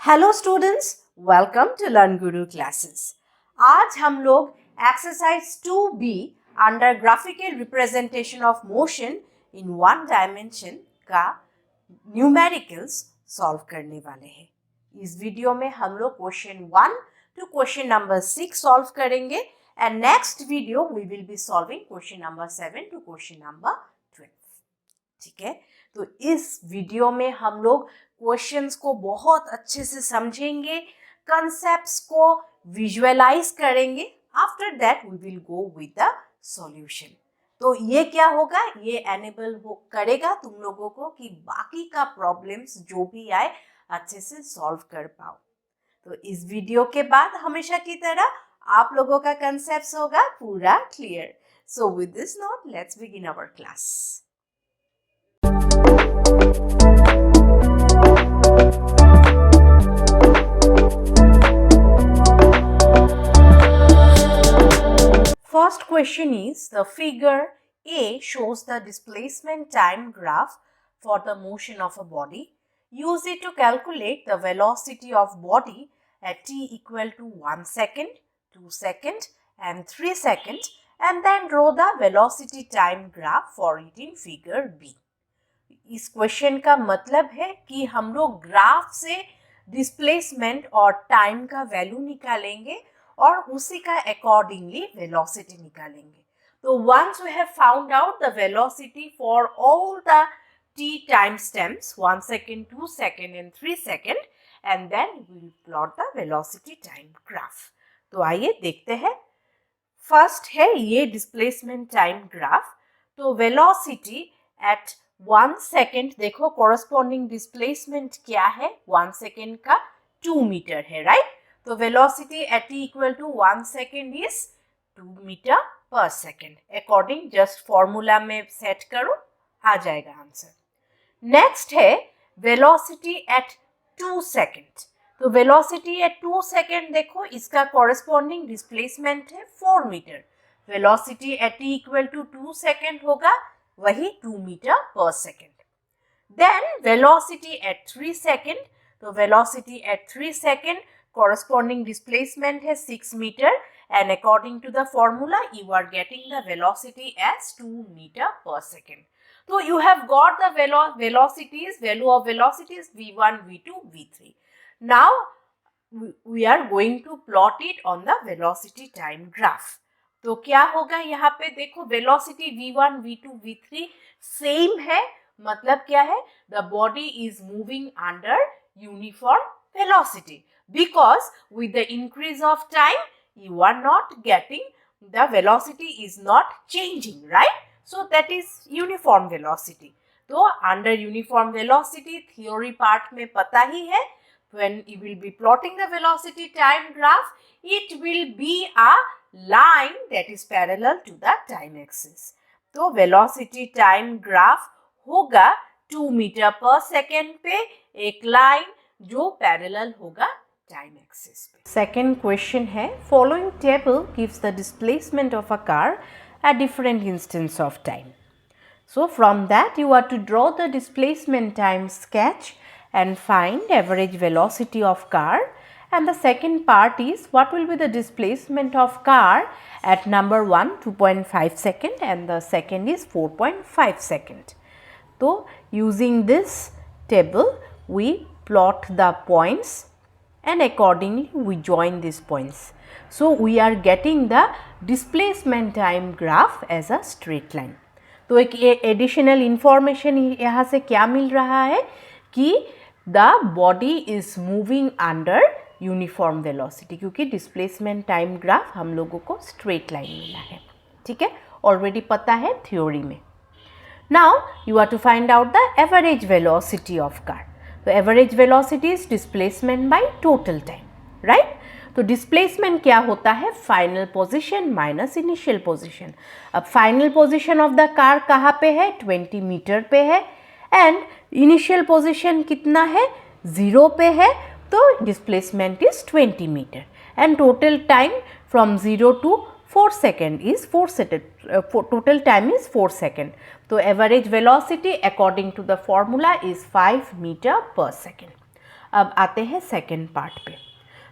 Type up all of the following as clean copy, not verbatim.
Hello students, welcome to learn Guru classes. आज हम लोग exercise 2B under graphical representation of motion in one dimension का numericals solve करने वाले हैं। इस वीडियो में हम लोग question 1 to question number 6 solve करेंगे and next video we will be solving question number 7 to question number 12। ठीक है, तो इस वीडियो में हम लोग क्वेश्चंस को बहुत अच्छे से समझेंगे, कंसेप्ट्स को विजुअलाइज करेंगे। After that we will go with the solution. तो ये क्या होगा, ये एनेबल करेगा तुम लोगों को कि बाकी का प्रॉब्लम्स जो भी आए अच्छे से सॉल्व कर पाओ। तो इस वीडियो के बाद हमेशा की तरह आप लोगों का कंसेप्ट होगा पूरा clear. So with this note let's begin our class. First question is, the figure A shows the displacement time graph for the motion of a body. Use it to calculate the velocity of body at t equal to 1 second, 2 seconds and 3 seconds and then draw the velocity time graph for it in figure B. इस question का मतलब है कि हम लोग graph से displacement और time का वैल्यू निकालेंगे और उसी का अकॉर्डिंगली वेलोसिटी निकालेंगे। तो once we have found out the velocity for all the t time stamps 1 second, 2 second and 3 second and then we will plot the velocity time graph. तो आइए देखते हैं। फर्स्ट है ये डिस्प्लेसमेंट टाइम ग्राफ। तो velocity at 1 second, देखो corresponding displacement क्या है, 1 सेकेंड का 2 मीटर है, राइट। तो velocity at t equal to 1 second is 2 metre per second. According just formula में सेट करो, आ जाएगा आंसर। नेक्स्ट है वेलोसिटी एट 2 सेकेंड। तो वेलोसिटी एट 2 सेकेंड देखो, इसका कॉरस्पॉन्डिंग डिस्प्लेसमेंट है 4 metre. Velocity at t equal to 2 second होगा वही 2 metre per second. Then velocity at 3 second. तो velocity at 3 second corresponding displacement है 6 meter and according to the formula you are getting the velocity as 2 meter per second. So you have got the velocities, value of velocities v1, v2, v3. Now we are going to plot it on the velocity time graph. तो क्या होगा यहाँ पे देखो, velocity v1, v2, v3 same है, मतलब क्या है, the body is moving under uniform velocity. Because with the increase of time you are not getting, the velocity is not changing, right? So that is uniform velocity. तो under uniform velocity theory part में पता ही है, when you will be plotting the velocity time graph, it will be a line that is parallel to the time axis. तो velocity time graph होगा 2 metre per second पे एक line जो parallel होगा time axis पे। Second question है, following table gives the displacement of a car at different instance of time. So from that you are to draw the displacement time sketch and find average velocity of car, and the second part is what will be the displacement of car at number 1 2.5 second and the second is 4.5 second. So using this table we plot the points and accordingly we join these points. So we are getting the displacement time graph as a straight line. तो एक additional information यहाँ से क्या मिल रहा है कि the body is moving under uniform velocity, क्योंकि displacement time graph हम लोगों को स्ट्रेट लाइन मिला है। ठीक है, ऑलरेडी पता है थ्योरी में। Now you are to find out the average velocity of car. तो average velocity is displacement by total time, right. तो डिस्प्लेसमेंट क्या होता है, final position minus initial position. अब final position of the car कहाँ पे है, 20 मीटर पे है एंड इनिशियल पोजीशन कितना है, 0 पे है। तो displacement is 20 metre and total time from 0 to 4 second is 4 second, total time is 4 second. तो average velocity according to the formula is 5 metre per second. अब आते हैं सेकेंड पार्ट पे।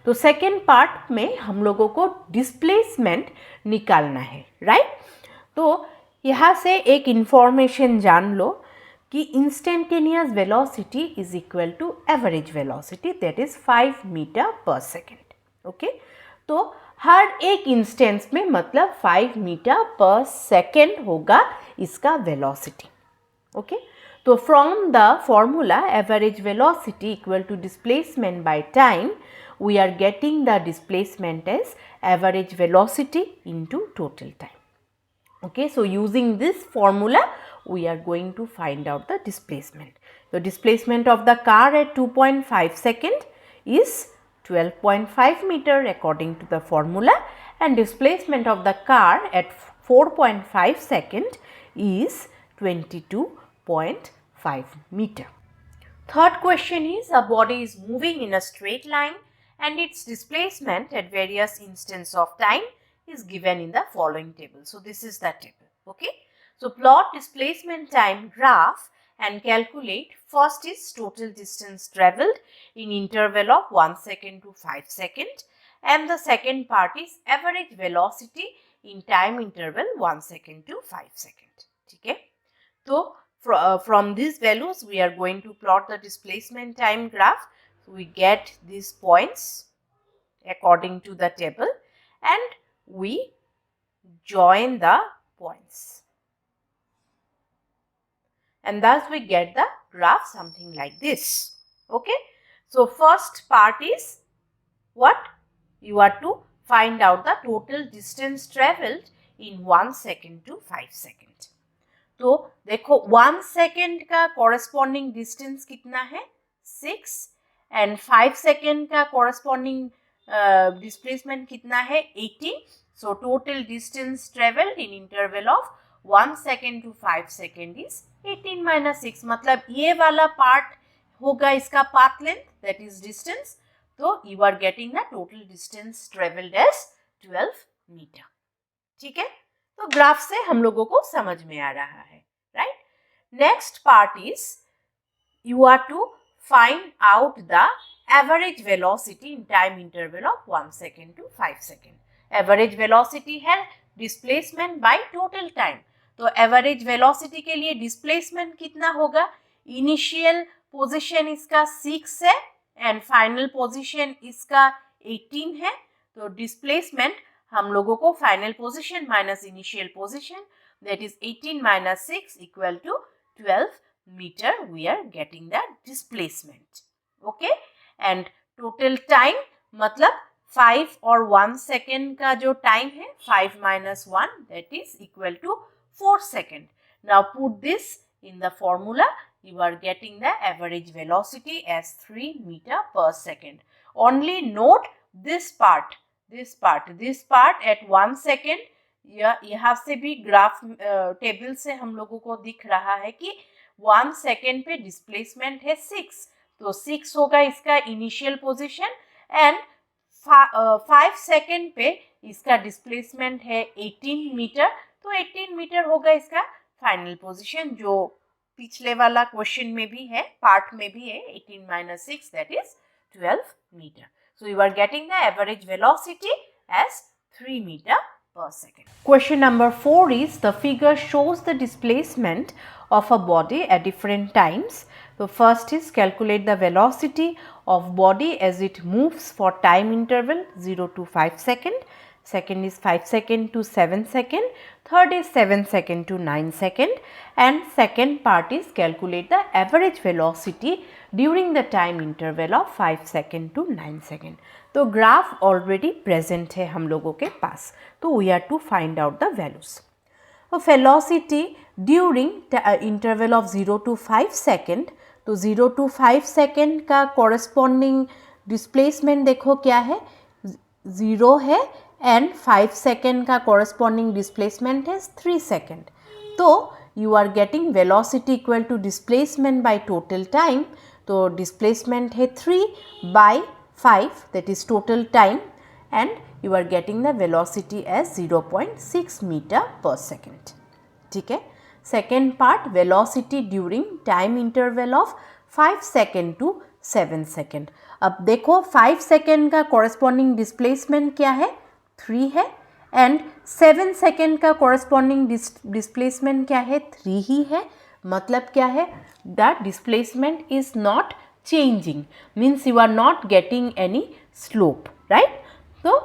तो सेकेंड पार्ट में हम लोगों को डिस्प्लेसमेंट निकालना है, राइट। तो यहाँ से एक इंफॉर्मेशन जान लो कि instantaneous velocity is equal to average velocity, that is 5 metre per second. Okay, तो हर एक इंस्टेंस में मतलब 5 मीटर पर सेकेंड होगा इसका वेलोसिटी। ओके, तो from the formula average velocity equal to displacement by time, we are getting the displacement as average velocity into total time. Okay, so using this formula we are going to find out the displacement. The displacement of the car at 2.5 second is 12.5 meter according to the formula, and displacement of the car at 4.5 second is 22.5 meter. Third question is, a body is moving in a straight line and its displacement at various instants of time is given in the following table. So, this is the table. Okay. So, plot displacement time graph and calculate. First is total distance travelled in interval of 1 second to 5 second, and the second part is average velocity in time interval 1 second to 5 second. Okay. So, from these values we are going to plot the displacement time graph. So, we get these points according to the table and we join the points, and thus we get the graph something like this. Okay. So, first part is what? You are to find out the total distance travelled in 1 second to 5 second. तो देखो 1 second का corresponding distance कितना है 6, and 5 second का corresponding displacement कितना है 18. So total distance travelled in interval of 1 second to 5 second is 18 minus 6, मतलब ये वाला पार्ट होगा इसका path length, that is distance. तो you are getting the total distance travelled as 12 metre. ठीक है, तो ग्राफ से हम लोगों को समझ में आ रहा है, right. Next part is you are to find out the average velocity in time interval of 1 second to 5 second. Average velocity है डिस्प्लेसमेंट बाय टोटल टाइम. तो एवरेज वेलोसिटी के लिए डिस्प्लेसमेंट कितना होगा? इनिशियल पोजीशन इसका 6 है एंड फाइनल पोजीशन इसका 18 है. तो डिस्प्लेसमेंट हम लोगों को final position minus initial position, that is 18 minus 6 equal to 12 metre. We are getting the displacement. Okay, and total time मतलब 5 और 1 सेकेंड का जो टाइम है 5 minus 1 that is equal to 4 second. Now put this in the formula. You are getting the average velocity as 3 meter per second. Only note this part at 1 second. यहाँ से भी graph table से हम लोगों को दिख रहा है कि 1 सेकेंड पे डिस्प्लेसमेंट है 6, तो 6 होगा इसका इनिशियल पोजीशन, एंड 5 सेकेंड पे इसका डिस्प्लेसमेंट है 18 मीटर. तो 18 मीटर होगा इसका फाइनल पोजीशन, जो पिछले वाला क्वेश्चन में भी है, पार्ट में भी है. 18 minus 6 that is 12 metre. So you are getting the average velocity as 3 meter per second. Question number 4 is, the figure shows the displacement of a body at different times. So first is calculate the velocity of body as it moves for time interval 0 to 5 second. Second is 5 second to 7 second. Third is 7 second to 9 second. And second part is calculate the average velocity during the time interval of 5 second to 9 second. तो graph already present है हम लोगों के पास, तो we are to find out the values. Velocity during interval of 0 to 5 second, तो 0 to 5 second का corresponding displacement देखो क्या है, 0 है, एंड 5 सेकेंड का कॉरेस्पॉन्डिंग डिस्प्लेसमेंट है 3 सेकेंड. तो you are getting velocity equal to displacement by total time. तो डिस्प्लेसमेंट है 3 by 5 that is total time, and you are getting the velocity as 0.6 meter per second. ठीक है. Second part velocity during time interval of 5 second to 7 second. अब देखो 5 second का corresponding displacement क्या है, 3 है, एंड 7 सेकेंड का कॉरेस्पॉन्डिंग डिस्प्लेसमेंट क्या है, 3 ही है। मतलब क्या है, the displacement is not changing, means you are not getting any slope, right? So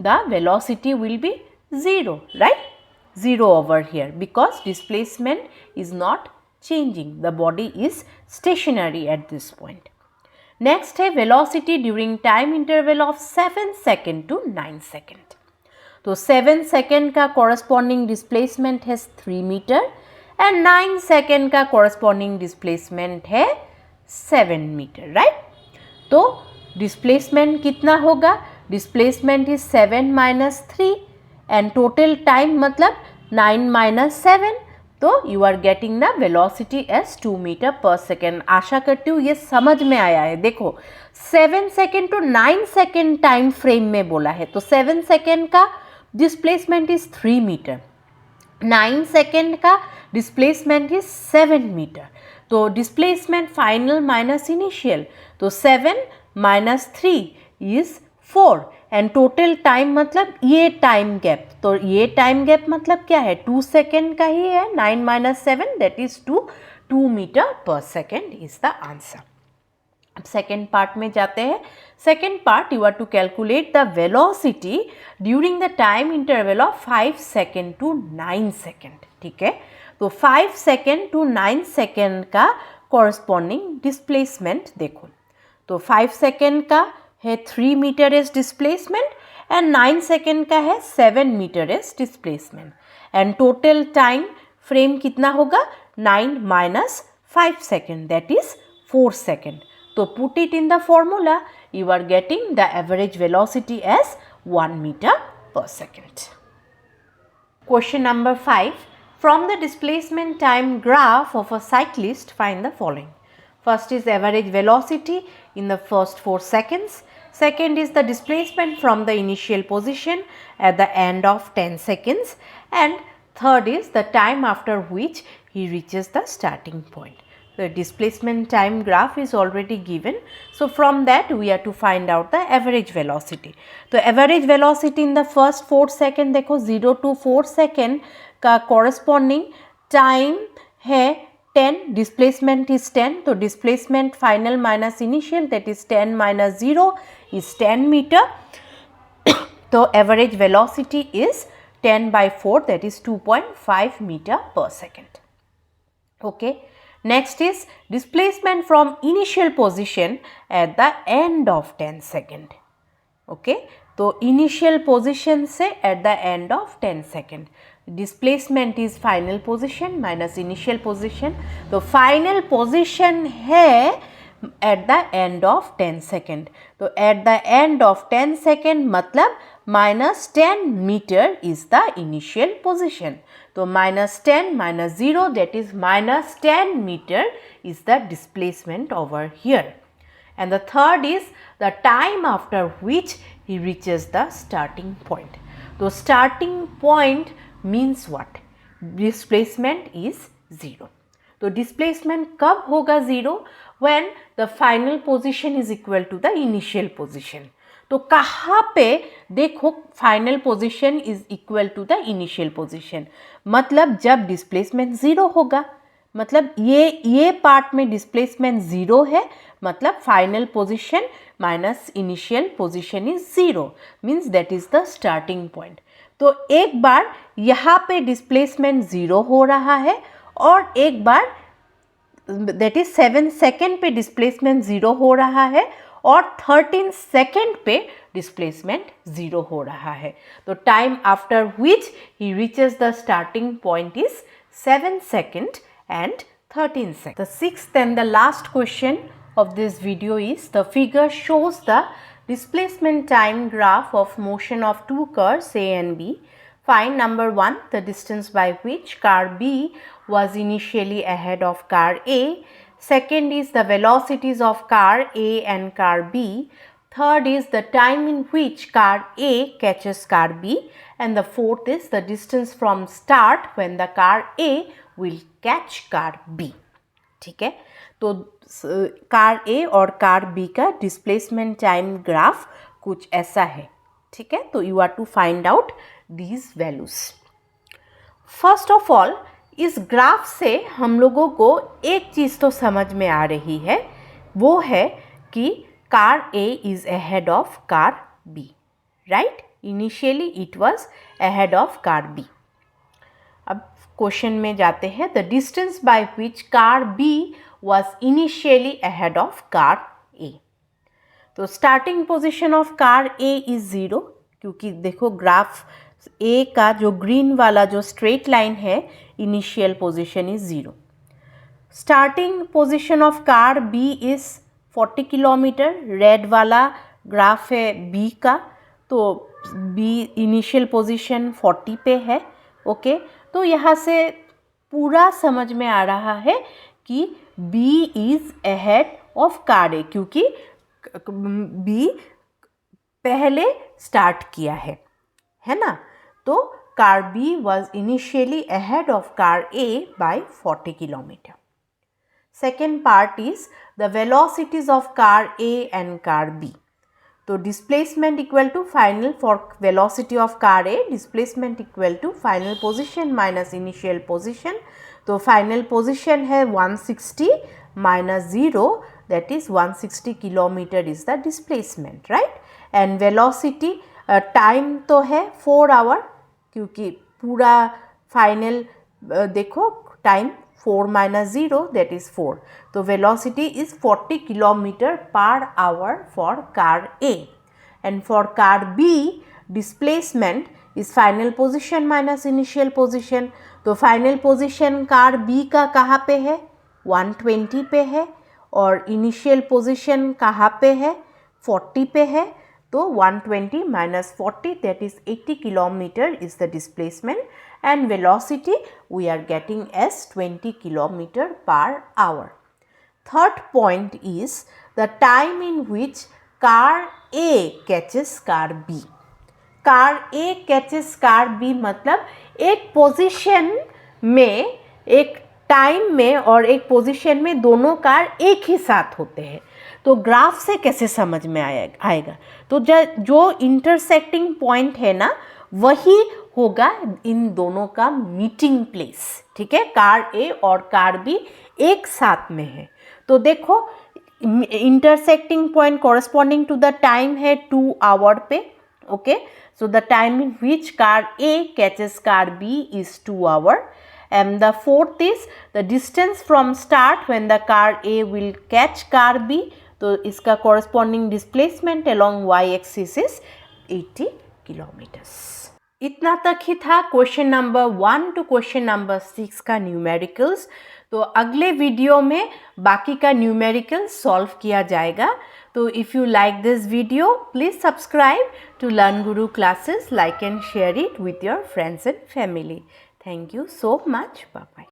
the velocity will be 0, right? 0 over here because displacement is not changing, the body is stationary at this point. Next है velocity during time interval of 7 second to 9 second. तो 7 second का corresponding displacement है 3 metre and 9 second का corresponding displacement है 7 metre, right? तो displacement कितना होगा, displacement is 7 minus 3 and total time मतलब 9 माइनस 7, तो you are getting the velocity as 2 metre per second. आशा करती हूँ ये समझ में आया है। देखो 7 second to 9 second time frame में बोला है, तो 7 सेकेंड का डिस्प्लेसमेंट इज 3 मीटर, 9 सेकेंड का डिस्प्लेसमेंट इज 7 मीटर। तो डिस्प्लेसमेंट फाइनल माइनस इनिशियल, तो 7 minus 3 is 4 and total time मतलब ये टाइम गैप, तो ये टाइम गैप मतलब क्या है, 2 सेकेंड का ही है। 9 minus 7 that is 2 metre per second is the answer. अब सेकेंड पार्ट में जाते हैं। Second part, you are to calculate the velocity during the time interval of 5 second to 9 second, ठीक है? तो 5 सेकेंड टू 9 सेकेंड का कॉरस्पॉन्डिंग डिस्प्लेसमेंट देखो, तो 5 सेकेंड का है 3 metre as displacement and 9 second का है 7 metre as displacement and total time frame कितना होगा, 9 minus 5 second that is 4 second. तो put it in the formula, you are getting the average velocity as 1 meter per second. Question number 5. From the displacement time graph of a cyclist, find the following. First is average velocity in the first 4 seconds. Second is the displacement from the initial position at the end of 10 seconds. And third is the time after which he reaches the starting point. The displacement time graph is already given. So from that we are to find out the average velocity. तो average velocity in the first 4 second देखो 0 to 4 second का corresponding time है 10, displacement is 10. तो displacement final minus initial that is 10 minus 0 is 10 meter. तो average velocity is 10 by 4 that is 2.5 meter per second. Okay. Next is displacement from initial position at the end of 10 second. Okay. तो initial position से at the end of 10 second. Displacement is final position minus initial position. तो final position है at the end of 10 second. तो at the end of 10 second मतलब minus 10 meter is the initial position. So minus 10 minus 0 that is minus 10 meter is the displacement over here. And the third is the time after which he reaches the starting point. So starting point means what? Displacement is 0. So displacement कब होगा 0? When the final position is equal to the initial position. तो कहाँ पे देखो final position is equal to the initial position, मतलब जब displacement 0 होगा, मतलब ये पार्ट में डिस्प्लेसमेंट 0 है, मतलब final position minus initial position is 0 means that is the starting point. तो एक बार यहाँ पे डिस्प्लेसमेंट 0 हो रहा है और एक बार दैट इज 7 सेकेंड पे डिस्प्लेसमेंट 0 हो रहा है और 13 सेकेंड पे डिस्प्लेसमेंट 0 हो रहा है। तो time after which he reaches the starting point is 7 second and 13 seconds. The sixth and the last question of this video is the figure shows the displacement time graph of motion of two cars A and B. Find number 1 the distance by which car B was initially ahead of car A. Second is the velocities of car A and car B. Third is the time in which car A catches car B. And the fourth is the distance from start when the car A will catch car B. ठीक है, तो car A और car B का displacement time graph कुछ ऐसा है, ठीक है। तो you are to find out these values. First of all इस ग्राफ से हम लोगों को एक चीज़ तो समझ में आ रही है, वो है कि car A is ahead of car B, right. Initially it was ahead of car B. अब क्वेश्चन में जाते हैं। The distance by which car B was initially ahead of car A। तो starting position of car A is 0, क्योंकि देखो graph A का जो green वाला जो स्ट्रेट लाइन है, initial position is 0। Starting position of car B is 40 kilometre, red वाला graph है B का, तो B इनिशियल पोजीशन 40 पे है, ओके। तो यहाँ से पूरा समझ में आ रहा है कि B is ahead of car A, क्योंकि B पहले स्टार्ट किया है ना। तो car B was initially ahead of car A by 40 kilometer. Second part is the velocities of car A and car B. तो displacement equal to final for velocity of car A, displacement equal to final position minus initial position। तो final position है 160 minus 0, that is 160 kilometre is the displacement, right. And velocity time तो है 4 our, क्योंकि पूरा final देखो time 4 minus 0 that is 4। तो velocity is 40 kilometre per hour for car A. And for car B displacement is final position minus initial position. तो final position car B का कहाँ पे है, 120 पे है, और इनिशियल पोजीशन कहाँ पे है, 40 पे है। तो 120 minus 40 that is 80 kilometre is the displacement, and velocity we are getting as 20 kilometre per hour. Third point is the time in which car A catches car B. Car A catches car B मतलब एक position में, एक time में और एक position में दोनों car एक ही साथ होते हैं। तो ग्राफ से कैसे समझ में आएगा? तो जो इंटरसेक्टिंग पॉइंट है ना, वही होगा इन दोनों का मीटिंग प्लेस, ठीक है। कार ए और कार बी एक साथ में है। तो देखो intersecting point corresponding to the time है 2 आवर पे, okay. So the time in which car A catches car B is 2 hours. And the fourth is the distance from start when the car A will catch car B. तो इसका corresponding displacement along y-axis is 80 kilometers. इतना तक ही था question number 1 to question number 6 का numericals. तो अगले video में बाकी का न्यूमेरिकल सॉल्व किया जाएगा। तो if you like this video please subscribe to Learn Guru classes, like and share it with your friends and family. Thank you so much. Bye bye.